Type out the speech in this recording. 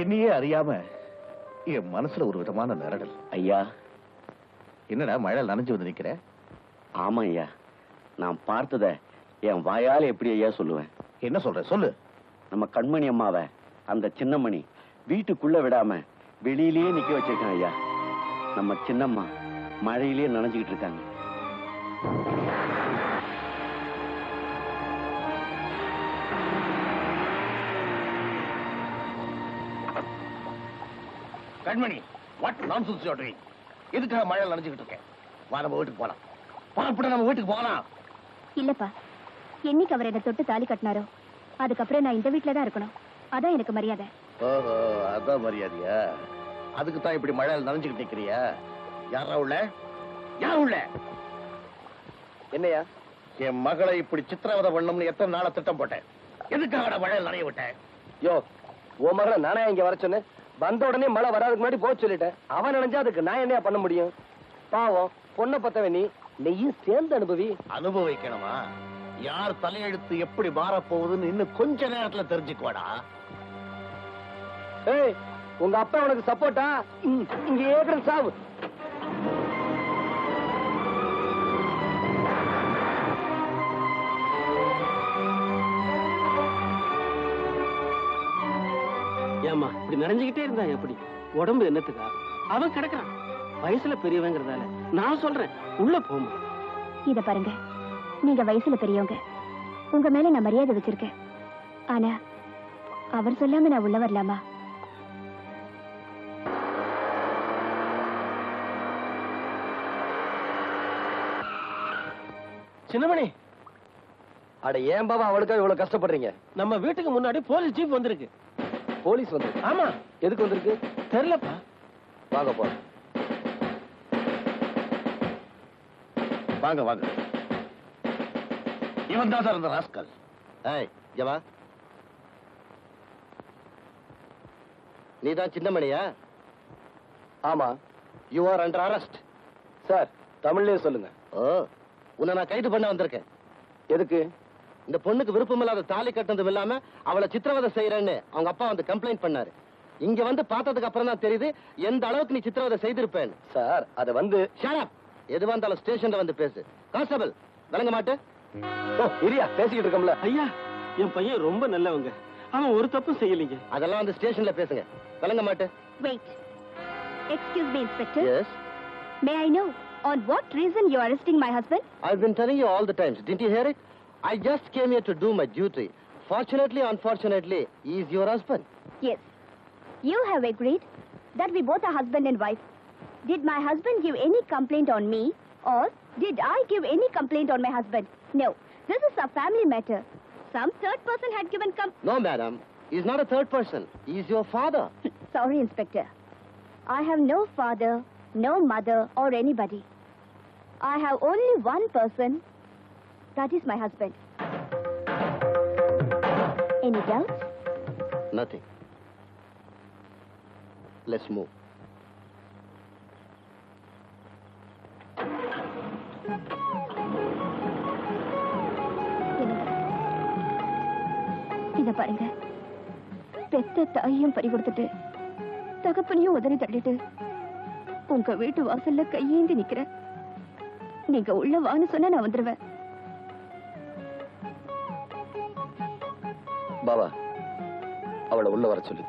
என்னையே அறியாம என் மனசுல ஒரு விதமான நிரடல். ஐயா, என்னடா மழை நனைஞ்சு வந்து நிக்கிற? ஆமா ஐயா, நான் பார்த்தத என் வாயால எப்படி ஐயா சொல்லுவேன்? என்ன சொல்ற சொல்லு. நம்ம கண்மணி அம்மாவை அந்த சின்னமணி வீட்டுக்குள்ள விடாம வெளியிலேயே நிக்க வச்சிருக்கான் ஐயா. நம்ம சின்னம்மா மழையிலேயே நனைஞ்சுக்கிட்டு இருக்காங்க. கண்மணி, what nonsense you are doing? எதுக்காக மழை நனைஞ்சுக்கிட்டு இருக்கேன்? வா, நம்ம வீட்டுக்கு போலாம். பாப்பட நம்ம வீட்டுக்கு போகலாம். இல்லப்பா, என்னைக்கு அவர் என்ன தொட்டு தாலி கட்டினாரோ அதுக்கப்புறம் நான் இந்த வீட்டுல தான் இருக்கணும். அதான் எனக்கு மரியாதை. ஓஹோ, அதான் மரியாதையா? அதுக்கு தான் இப்படி மழையில் நனைஞ்சுக்கிட்டு நிக்கிறியா? யாரா உள்ள? யார் உள்ள? என்னையா? என் மகளை இப்படி சித்திரவதை பண்ணணும்னு எத்தனை நாளா திட்டம் போட்டேன். எதுக்காக மழையில் நனைய விட்டேன்? யோ, உன் மகளை நானே இங்க வர சொன்னேன். வந்த உடனே மழை வராதுக்கு முன்னாடி போக சொல்லிட்டேன். அவன் நினைஞ்சா அதுக்கு நான் என்னையா பண்ண முடியும்? பாவம், பொண்ணை பத்தவன் நீயும் சேர்ந்து அனுபவி. அனுபவிக்கணுமா? யார் தலையெழுத்து எப்படி மாறப்போகுதுன்னு இன்னும் கொஞ்ச நேரத்துல தெரிஞ்சுக்குவாடா. ஏய், உங்க அப்பா உனக்கு சப்போர்ட்டா? இங்க ஏற்கிற சாவு. ஏமா இப்படி நனைஞ்சுக்கிட்டே இருந்தா எப்படி? உடம்பு என்னத்துக்கா? அவன் கிடக்குறான். வயசுல பெரியவங்கிறதால நான் சொல்றேன், உள்ள போமா. இத பாருங்க, நீங்க வயசுல பெரியவங்க, உங்க மேல நான் மரியாதை வச்சிருக்கேன். ஆனா அவர் சொல்லாம நான் உள்ள வரலாமா? சின்னமணி, அட ஏன் பாபா அவளுக்காக இவ்வளவு கஷ்டப்படுறீங்க? நம்ம வீட்டுக்கு முன்னாடி போலீஸ் ஜீப் வந்திருக்கு. போலீஸ் வந்து? ஆமா. எதுக்கு வந்திருக்கு? தெரியலப்பா. வாங்க போற. வாங்க வாங்க. இவன் தான் சார் இந்த ராஸ்கல். ஏய், ஜவா, நீதான் சின்னமணியா? ஆமா. You are under arrest. Sir, தமிழ்லயே சொல்லுங்க. ஓ, உன்னை நான் கைது பண்ண வந்திருக்கேன். எதுக்கு? இந்த பொண்ணுக்கு விருப்பம் இல்லாத தாலி கட்டினதும் இல்லாம அவளை சித்திரவதை செய்யறேன்னு அவங்க அப்பா வந்து கம்ப்ளைண்ட் பண்ணாரு. இங்க வந்து பார்த்ததுக்கு அப்புறம் தான் தெரியுது எந்த அளவுக்கு நீ சித்திரவதை செய்திருப்பேன்னு. சார், அத வந்து ஷட் அப். எதுவா இருந்தாலும் ஸ்டேஷன்ல வந்து பேசு. கான்ஸ்டபிள், விளங்க மாட்டே? ஓ, இரியா, பேசிக்கிட்டு இருக்கோம்ல. ஐயா, என் பையன் ரொம்ப நல்லவங்க. அவன் ஒரு தப்பும் செய்யலீங்க. அதெல்லாம் வந்து ஸ்டேஷன்ல பேசுங்க. விளங்க மாட்டே? Wait. Excuse me, Inspector. Yes. May I know on what reason you are arresting my husband? I've been telling you all the times. Didn't you hear it? I just came here to do my duty. Fortunately, unfortunately, he is your husband. Yes. You have agreed that we both are husband and wife. Did my husband give any complaint on me, or did I give any complaint on my husband? No. This is a family matter. Some third person had given No, madam. He's not a third person. He's your father. Sorry, Inspector. I have no father, no mother, or anybody. I have only one person. That is my husband. Any doubts? Nothing. Let's move. இத பாருங்க, பெத்த தாயையும் பறி கொடுத்துட்டு தகப்பனையும் உதறி தள்ளிட்டு உங்க வீட்டு வாசல்ல கையேந்தி நிக்கிறேன். நீங்க உள்ள வான்னு சொன்னா நான் வந்துருவேன். பாபா, அவளை உள்ள வர சொல்லு.